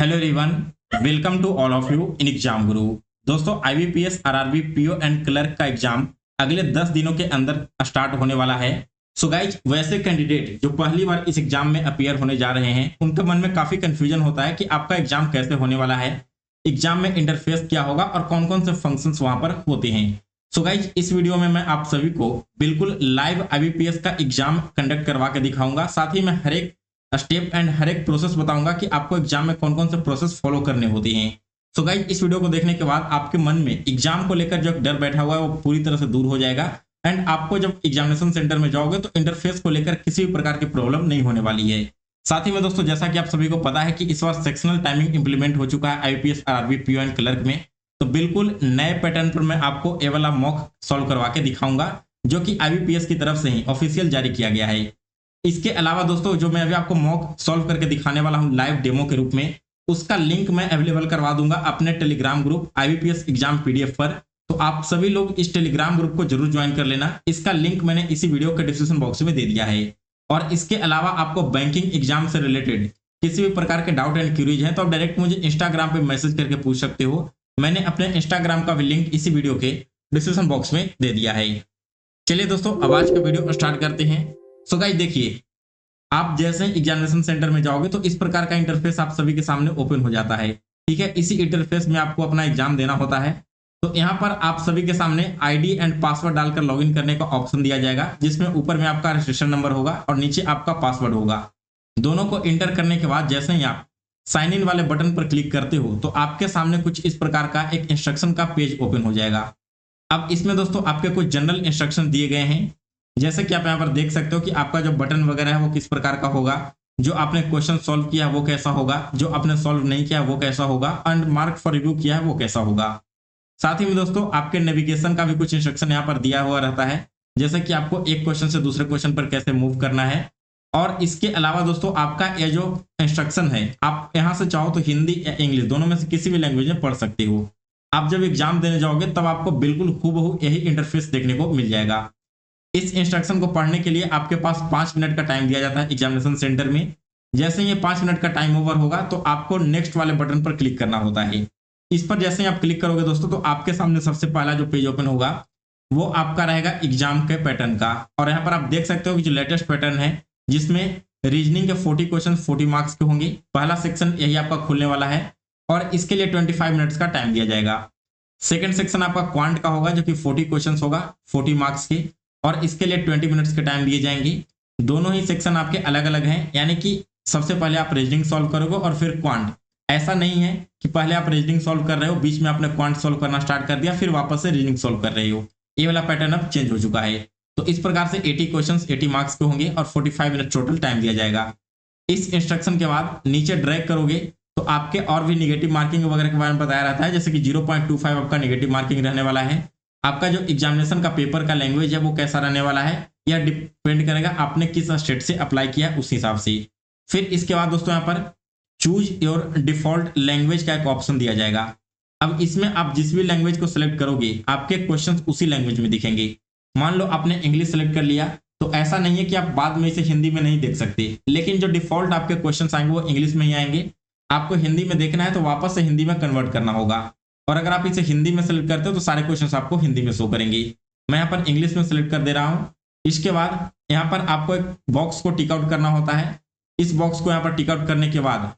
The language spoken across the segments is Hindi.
Hello everyone, welcome to all of you in exam guru. दोस्तों, IBPS, RRB, PO and clerk का एग्जाम अगले 10 दिनों के अंदर स्टार्ट होने वाला है। सो गाइज, वैसे कैंडिडेट जो पहली बार इस एग्जाम में अपीयर होने जा रहे हैं, उनके मन में काफी कंफ्यूजन होता है कि आपका एग्जाम कैसे होने वाला है, एग्जाम में इंटरफेस क्या होगा और कौन कौन से फंक्शंस वहां पर होते हैं। सो गाइज, इस वीडियो में मैं आप सभी को बिल्कुल लाइव आईबीपीएस का एग्जाम कंडक्ट करवा के दिखाऊंगा। साथ ही मैं हर एक स्टेप एंड हर एक प्रोसेस बताऊंगा कि आपको एग्जाम में कौन कौन से प्रोसेस फॉलो करने होते हैं। सो गाइज, इस वीडियो को देखने के बाद आपके मन में एग्जाम को लेकर जो डर बैठा हुआ है वो पूरी तरह से दूर हो जाएगा। एंड आपको जब एग्जामिनेशन सेंटर में जाओगे तो इंटरफेस को लेकर किसी भी प्रकार की प्रॉब्लम नहीं होने वाली है। साथ ही में दोस्तों, जैसा कि आप सभी को पता है कि इस बार सेक्शनल टाइमिंग इंप्लीमेंट हो चुका है IPS, RRB, PO and clerk में। तो बिल्कुल नए पैटर्न पर मैं आपको ए वाला मॉक सॉल्व करवा के दिखाऊंगा, जो कि आईबीपीएस की तरफ से ही ऑफिशियल जारी किया गया है। इसके अलावा दोस्तों, जो मैं अभी आपको मॉक सॉल्व करके दिखाने वाला हूं लाइव डेमो के रूप में, उसका लिंक मैं अवेलेबल करवा दूंगा अपने Telegram group IBPS exam PDF पर। तो आप सभी लोग इस टेलीग्राम ग्रुप को जरूर ज्वाइन कर लेना। इसका लिंक मैंने इसी वीडियो के डिस्क्रिप्शन बॉक्स में दे दिया है। और इसके अलावा आपको बैंकिंग एग्जाम से रिलेटेड किसी भी प्रकार के डाउट एंड क्यूरीज है तो आप डायरेक्ट मुझे इंस्टाग्राम पे मैसेज करके पूछ सकते हो। मैंने अपने इंस्टाग्राम का भी लिंक इसी वीडियो के डिस्क्रिप्शन बॉक्स में दे दिया है। चलिए दोस्तों, अब आज का वीडियो स्टार्ट करते हैं। सो गाइस, देखिए, आप जैसे एग्जामिनेशन सेंटर में जाओगे तो इस प्रकार का इंटरफेस आप सभी के सामने ओपन हो जाता है। ठीक है, इसी इंटरफेस में आपको अपना एग्जाम देना होता है। तो यहाँ पर आप सभी के सामने आईडी एंड पासवर्ड डालकर लॉगिन करने का ऑप्शन दिया जाएगा, जिसमें ऊपर में आपका रजिस्ट्रेशन नंबर होगा और नीचे आपका पासवर्ड होगा। दोनों को इंटर करने के बाद जैसे ही आप साइन इन वाले बटन पर क्लिक करते हो तो आपके सामने कुछ इस प्रकार का एक इंस्ट्रक्शन का पेज ओपन हो जाएगा। अब इसमें दोस्तों आपके कुछ जनरल इंस्ट्रक्शन दिए गए हैं, जैसे कि आप यहाँ पर देख सकते हो कि आपका जो बटन वगैरह है वो किस प्रकार का होगा, जो आपने क्वेश्चन सॉल्व किया वो कैसा होगा, जो आपने सॉल्व नहीं किया वो कैसा होगा, एंड मार्क फॉर रिव्यू किया है वो कैसा होगा। साथ ही में दोस्तों आपके नेविगेशन का भी कुछ इंस्ट्रक्शन यहाँ पर दिया हुआ रहता है, जैसे कि आपको एक क्वेश्चन से दूसरे क्वेश्चन पर कैसे मूव करना है। और इसके अलावा दोस्तों आपका ये जो इंस्ट्रक्शन है, आप यहाँ से चाहो तो हिंदी या इंग्लिश दोनों में से किसी भी लैंग्वेज में पढ़ सकते हो। आप जब एग्जाम देने जाओगे तब आपको बिल्कुल हूबहू यही इंटरफेस देखने को मिल जाएगा। इस इंस्ट्रक्शन को पढ़ने के लिए आपके पास 5 मिनट का टाइम दिया जाता है एग्जामिनेशन सेंटर में। जैसे ये 5 मिनट का टाइम ओवर होगा तो आपको नेक्स्ट वाले बटन पर क्लिक करना होता है। इस पर जैसे ही आप क्लिक करोगे दोस्तों तो आपके सामने सबसे पहला जो पेज ओपन होगा वो आपका रहेगा एग्जाम के पैटर्न का। और यहाँ पर आप देख सकते हो कि जो लेटेस्ट पैटर्न है, जिसमें रीजनिंग के 40 क्वेश्चन 40 मार्क्स के होंगे। पहला सेक्शन यही आपका खुलने वाला है और इसके लिए 25 मिनट्स का टाइम दिया जाएगा। सेकेंड सेक्शन आपका क्वांट का होगा, जो कि 40 क्वेश्चन होगा 40 मार्क्स के, और इसके लिए 20 मिनट्स के टाइम दिए जाएंगे। दोनों ही सेक्शन आपके अलग अलग हैं, यानी कि सबसे पहले आप रीजनिंग सॉल्व करोगे और फिर क्वांट। ऐसा नहीं है कि पहले आप रीजनिंग सॉल्व कर रहे हो, बीच में आपने क्वांट सॉल्व करना स्टार्ट कर दिया, फिर वापस से रीजनिंग सॉल्व कर रहे हो। ये वाला पैटर्न अब चेंज हो चुका है। तो इस प्रकार से 80 क्वेश्चन 80 मार्क्स के होंगे और 45 मिनट टोटल टाइम दिया जाएगा। इस इंस्ट्रक्शन के बाद नीचे ड्रैग करोगे तो आपके और भी निगेटिव मार्किंग वगैरह के बारे में बताया रहता है, जैसे कि 0.25 आपका निगेटिव मार्किंग रहने वाला है। आपका जो एग्जामिनेशन का पेपर का लैंग्वेज है वो कैसा रहने वाला है, यह डिपेंड करेगा आपने किस स्टेट से अप्लाई किया उस हिसाब से। फिर इसके बाद दोस्तों यहाँ पर चूज योर डिफॉल्ट लैंग्वेज का एक ऑप्शन दिया जाएगा। अब इसमें आप जिस भी लैंग्वेज को सिलेक्ट करोगे आपके क्वेश्चन उसी लैंग्वेज में दिखेंगे। मान लो आपने इंग्लिश सेलेक्ट कर लिया तो ऐसा नहीं है कि आप बाद में इसे हिंदी में नहीं देख सकते, लेकिन जो डिफॉल्ट आपके क्वेश्चन आएंगे वो इंग्लिश में ही आएंगे। आपको हिंदी में देखना है तो वापस से हिंदी में कन्वर्ट करना होगा। और अगर आप इसे हिंदी में सेलेक्ट करते हो तो सारे क्वेश्चंस आपको हिंदी में शो करेंगे। मैं यहाँ पर इंग्लिश में सेलेक्ट कर दे रहा हूँ। इसके बाद यहाँ पर आपको एक बॉक्स को टिक आउट करना होता है। इस बॉक्स को यहाँ पर टिक आउट करने के बाद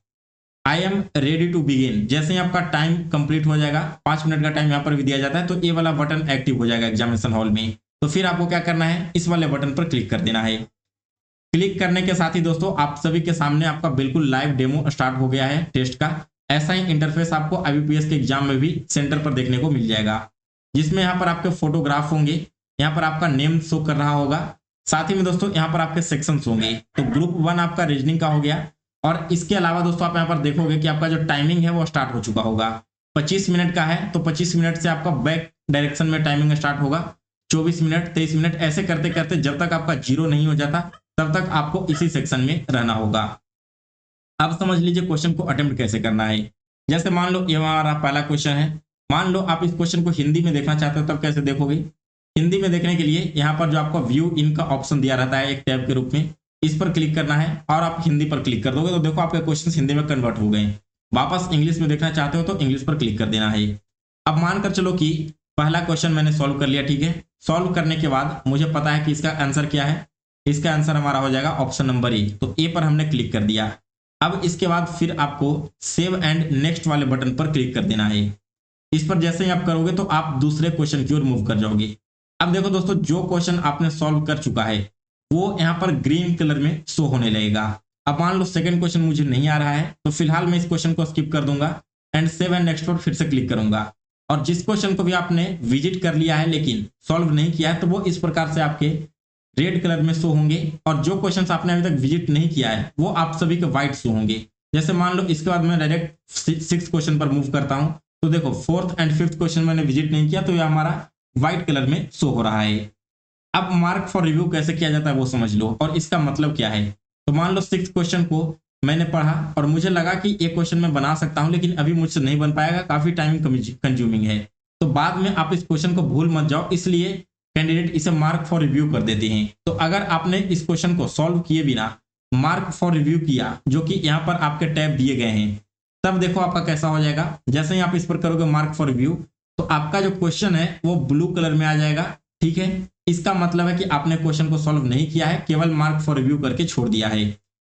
I am ready to begin, जैसे ही आपका टाइम कंप्लीट हो जाएगा, 5 मिनट का टाइम यहाँ पर भी दिया जाता है, तो ये वाला बटन एक्टिव हो जाएगा एग्जामिनेशन हॉल में। तो फिर आपको क्या करना है, इस वाले बटन पर क्लिक कर देना है। क्लिक करने के साथ ही दोस्तों आप सभी के सामने आपका बिल्कुल लाइव डेमो स्टार्ट हो गया है टेस्ट का। ऐसा ही इंटरफेस आपको आईबीपीएस के एग्जाम में भी सेंटर पर देखने को मिल जाएगा, जिसमें यहाँ पर आपके फोटोग्राफ होंगे, यहाँ पर आपका नेम शो कर रहा होगा। साथ ही में दोस्तों यहाँ पर आपके सेक्शंस होंगे। तो ग्रुप 1 आपका रीजनिंग का हो गया। और इसके अलावा दोस्तों आप यहाँ पर देखोगे कि आपका जो टाइमिंग है वो स्टार्ट हो चुका होगा। 25 मिनट का है तो 25 मिनट से आपका बैक डायरेक्शन में टाइमिंग स्टार्ट होगा। 24 मिनट, 23 मिनट, ऐसे करते करते जब तक आपका 0 नहीं हो जाता तब तक आपको इसी सेक्शन में रहना होगा। अब समझ लीजिए क्वेश्चन को अटेम्प्ट कैसे करना है। जैसे मान लो ये हमारा पहला क्वेश्चन है। मान लो आप इस क्वेश्चन को हिंदी में देखना चाहते हो, तब कैसे देखोगे। हिंदी में देखने के लिए यहाँ पर जो आपको व्यू इन का ऑप्शन दिया रहता है एक टैब के रूप में, इस पर क्लिक करना है और आप हिंदी पर क्लिक कर दोगे तो देखो आपके क्वेश्चन हिंदी में कन्वर्ट हो गए। वापस इंग्लिश में देखना चाहते हो तो इंग्लिश पर क्लिक कर देना है। अब मानकर चलो कि पहला क्वेश्चन मैंने सॉल्व कर लिया, ठीक है। सॉल्व करने के बाद मुझे पता है कि इसका आंसर क्या है। इसका आंसर हमारा हो जाएगा ऑप्शन नंबर ए, तो ए पर हमने क्लिक कर दिया। अब इसके बाद फिर आपको सेव एंड नेक्स्ट वाले बटन पर क्लिक कर देना है। इस पर जैसे ही आप करोगे तो आप दूसरे क्वेश्चन की ओर मूव कर जाओगे। अब देखो दोस्तों, जो क्वेश्चन आपने सॉल्व कर चुका है वो यहाँ पर ग्रीन कलर में शो होने लगेगा। अब मान लो सेकंड क्वेश्चन मुझे नहीं आ रहा है, तो फिलहाल मैं इस क्वेश्चन को स्किप कर दूंगा एंड सेव एंड नेक्स्ट पर फिर से क्लिक करूंगा। और जिस क्वेश्चन को भी आपने विजिट कर लिया है लेकिन सॉल्व नहीं किया है, तो वो इस प्रकार से आपके रेड कलर में शो होंगे। और जो क्वेश्चंस आपने अभी तक विजिट नहीं किया है वो आप सभी के व्हाइट शो होंगे। जैसे मान लो इसके बाद मैं डायरेक्ट 6th क्वेश्चन पर मूव करता हूं, तो देखो 4th एंड 5th क्वेश्चन मैंने विजिट नहीं किया, तो ये हमारा व्हाइट कलर में शो हो रहा है। अब मार्क फॉर रिव्यू कैसे किया जाता है वो समझ लो, और इसका मतलब क्या है। तो मान लो 6th क्वेश्चन को मैंने पढ़ा और मुझे लगा कि एक क्वेश्चन मैं बना सकता हूं, लेकिन अभी मुझसे नहीं बन पाएगा, काफी टाइम कंज्यूमिंग है। तो बाद में आप इस क्वेश्चन को भूल मत जाओ, इसलिए कैंडिडेट इसे मार्क फॉर रिव्यू कर देते हैं। तो अगर आपने इस क्वेश्चन को सॉल्व किए बिना मार्क फॉर रिव्यू किया, जो कि यहाँ पर आपके टैब दिए गए हैं, तब देखो आपका कैसा हो जाएगा। जैसे ही आप इस पर करोगे मार्क फॉर रिव्यू, तो आपका जो क्वेश्चन है वो ब्लू कलर में आ जाएगा, ठीक है। इसका मतलब है कि आपने क्वेश्चन को सॉल्व नहीं किया है, केवल मार्क फॉर रिव्यू करके छोड़ दिया है।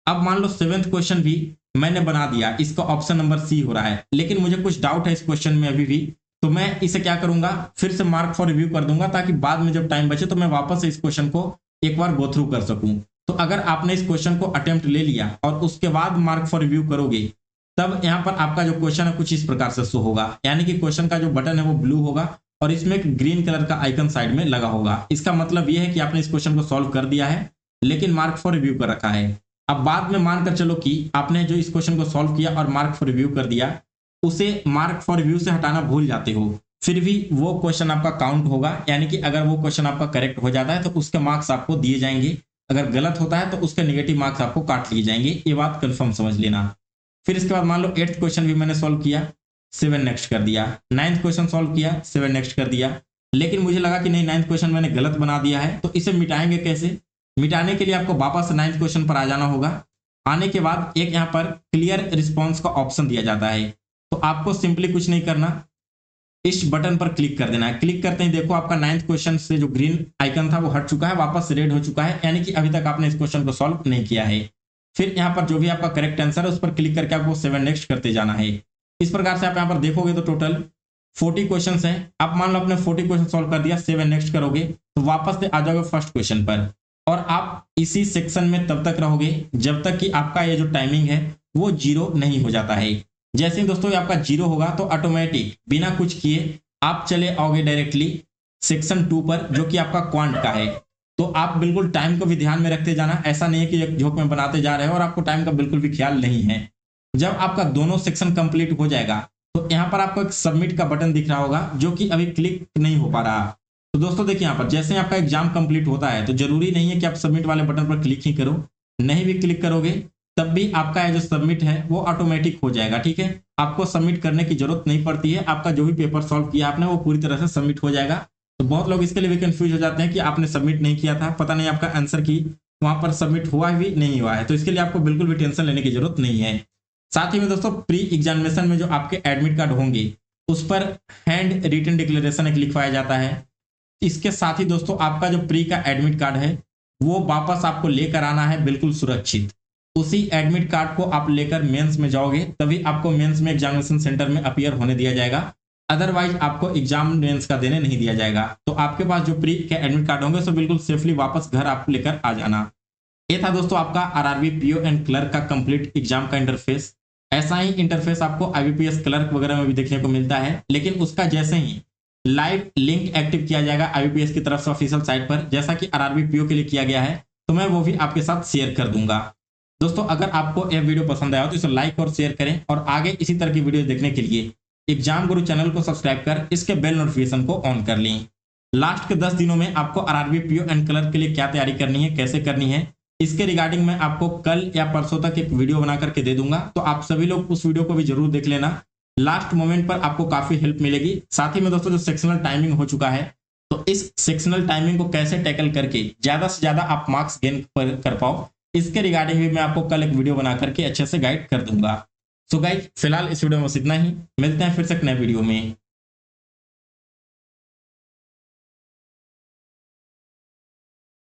अब मान लो 7th क्वेश्चन भी मैंने बना दिया, इसका ऑप्शन नंबर सी हो रहा है, लेकिन मुझे कुछ डाउट है इस क्वेश्चन में अभी भी, तो मैं इसे क्या करूंगा, फिर से मार्क फॉर रिव्यू कर दूंगा, ताकि बाद में जब टाइम बचे तो मैं वापस से इस क्वेश्चन को एक बार गो थ्रू कर सकूं। तो अगर आपने इस क्वेश्चन को अटेम्प्ट ले लिया और उसके बाद मार्क फॉर रिव्यू करोगे, तब यहाँ पर आपका जो क्वेश्चन है कुछ इस प्रकार से शो होगा। यानी कि क्वेश्चन का जो बटन है वो ब्लू होगा और इसमें एक ग्रीन कलर का आइकन साइड में लगा होगा। इसका मतलब यह है कि आपने इस क्वेश्चन को सॉल्व कर दिया है, लेकिन मार्क फॉर रिव्यू कर रखा है। अब बाद में मानकर चलो कि आपने जो इस क्वेश्चन को सॉल्व किया और मार्क फॉर रिव्यू कर दिया, उसे मार्क फॉर रिव्यू से हटाना भूल जाते हो, फिर भी वो क्वेश्चन आपका काउंट होगा। यानी कि अगर वो क्वेश्चन आपका करेक्ट हो जाता है तो उसके मार्क्स आपको दिए जाएंगे, अगर गलत होता है तो उसके नेगेटिव मार्क्स आपको काट लिए जाएंगे। ये बात कंफर्म समझ लेना। फिर इसके बाद मान लो 8th क्वेश्चन भी मैंने सॉल्व किया, 7 नेक्स्ट कर दिया। 9th क्वेश्चन सॉल्व किया, 7 नेक्स्ट कर दिया। लेकिन मुझे लगा कि नहीं, 9th क्वेश्चन मैंने गलत बना दिया है, तो इसे मिटाएंगे कैसे। मिटाने के लिए आपको वापस 9th क्वेश्चन पर आ जाना होगा। आने के बाद एक यहाँ पर क्लियर रिस्पॉन्स का ऑप्शन दिया जाता है, तो आपको सिंपली कुछ नहीं करना, इस बटन पर क्लिक कर देना है। क्लिक करते ही देखो आपका 9th क्वेश्चन से जो ग्रीन आइकन था वो हट चुका है, वापस रेड हो चुका है, यानी कि अभी तक आपने इस क्वेश्चन को सॉल्व नहीं किया है। फिर यहाँ पर जो भी आपका करेक्ट आंसर है उस पर क्लिक करके आपको 7 नेक्स्ट करते जाना है। इस प्रकार से आप यहाँ पर देखोगे तो टोटल 40 क्वेश्चन हैं। आप मान लो आपने 40 क्वेश्चन सॉल्व कर दिया, 7 नेक्स्ट करोगे तो वापस से आ जाओगे फर्स्ट क्वेश्चन पर, और आप इसी सेक्शन में तब तक रहोगे जब तक कि आपका ये जो टाइमिंग है वो 0 नहीं हो जाता है। जैसे ही दोस्तों आपका 0 होगा तो ऑटोमेटिक बिना कुछ किए आप चले आओगे डायरेक्टली सेक्शन 2 पर, जो कि आपका क्वांट का है। तो आप बिल्कुल टाइम को भी ध्यान में रखते जाना, ऐसा नहीं है कि एक झोंक में बनाते जा रहे हो और आपको टाइम का बिल्कुल भी ख्याल नहीं है। जब आपका दोनों सेक्शन कंप्लीट हो जाएगा तो यहाँ पर आपको एक सबमिट का बटन दिख रहा होगा, जो कि अभी क्लिक नहीं हो पा रहा। तो दोस्तों देखिए, यहाँ पर जैसे आपका एग्जाम कंप्लीट होता है तो जरूरी नहीं है कि आप सबमिट वाले बटन पर क्लिक ही करो, नहीं भी क्लिक करोगे तब भी आपका जो सबमिट है वो ऑटोमेटिक हो जाएगा, ठीक है। आपको सबमिट करने की जरूरत नहीं पड़ती है, आपका जो भी पेपर सॉल्व किया आपने वो पूरी तरह से सबमिट हो जाएगा। तो बहुत लोग इसके लिए भी कंफ्यूज हो जाते हैं कि आपने सबमिट नहीं किया था, पता नहीं आपका आंसर की वहां पर सबमिट हुआ भी नहीं हुआ है। तो इसके लिए आपको बिल्कुल भी टेंशन लेने की जरूरत नहीं है। साथ ही में दोस्तों प्री एग्जामिनेशन में जो आपके एडमिट कार्ड होंगे उस पर हैंड रिटन डिक्लेरेशन एक लिखवाया जाता है। इसके साथ ही दोस्तों आपका जो प्री का एडमिट कार्ड है वो वापस आपको लेकर आना है, बिल्कुल सुरक्षित। उसी एडमिट कार्ड को आप लेकर मेंस में जाओगे, तभी आपको मेंस में एग्जामिनेशन सेंटर में अपीयर होने दिया जाएगा, अदरवाइज आपको एग्जाम मेंस का देने नहीं दिया जाएगा। तो आपके पास जो प्री के एडमिट कार्ड होंगे तो बिल्कुल सेफली वापस घर आप लेकर आ जाना। ये था दोस्तों आपका आरआरबी पीओ एंड क्लर्क का कंप्लीट एग्जाम का इंटरफेस। ऐसा ही इंटरफेस आपको आईबीपीएस क्लर्क वगैरह में भी देखने को मिलता है, लेकिन उसका जैसे ही लाइव लिंक एक्टिव किया जाएगा आईबीपीएस की तरफ से ऑफिशियल साइट पर, जैसा कि आरआरबी पीओ के लिए किया गया है, तो मैं वो भी आपके साथ शेयर कर दूंगा। दोस्तों अगर आपको यह वीडियो पसंद आया हो तो इसे लाइक और शेयर करें, और आगे इसी तरह की वीडियो देखने के लिए एग्जाम गुरु चैनल को सब्सक्राइब कर इसके बेल नोटिफिकेशन को ऑन कर लें। लास्ट के 10 दिनों में आपको आरआरबी पीओ एंड क्लर्क के लिए क्या तैयारी करनी है, कैसे करनी है, इसके रिगार्डिंग मैं आपको कल या परसों तक एक वीडियो बना करके दे दूंगा। तो आप सभी लोग उस वीडियो को भी जरूर देख लेना, लास्ट मोमेंट पर आपको काफी हेल्प मिलेगी। साथ ही में दोस्तों जो सेक्शनल टाइमिंग हो चुका है, तो इस सेक्शनल टाइमिंग को कैसे टैकल करके ज्यादा से ज्यादा आप मार्क्स गेन कर पाओ, इसके रिगार्डिंग भी मैं आपको कल एक वीडियो बना करके अच्छे से गाइड कर दूंगा। सो गाइज फिलहाल इस वीडियो में बस इतना ही, मिलते हैं फिर से एक नए वीडियो में।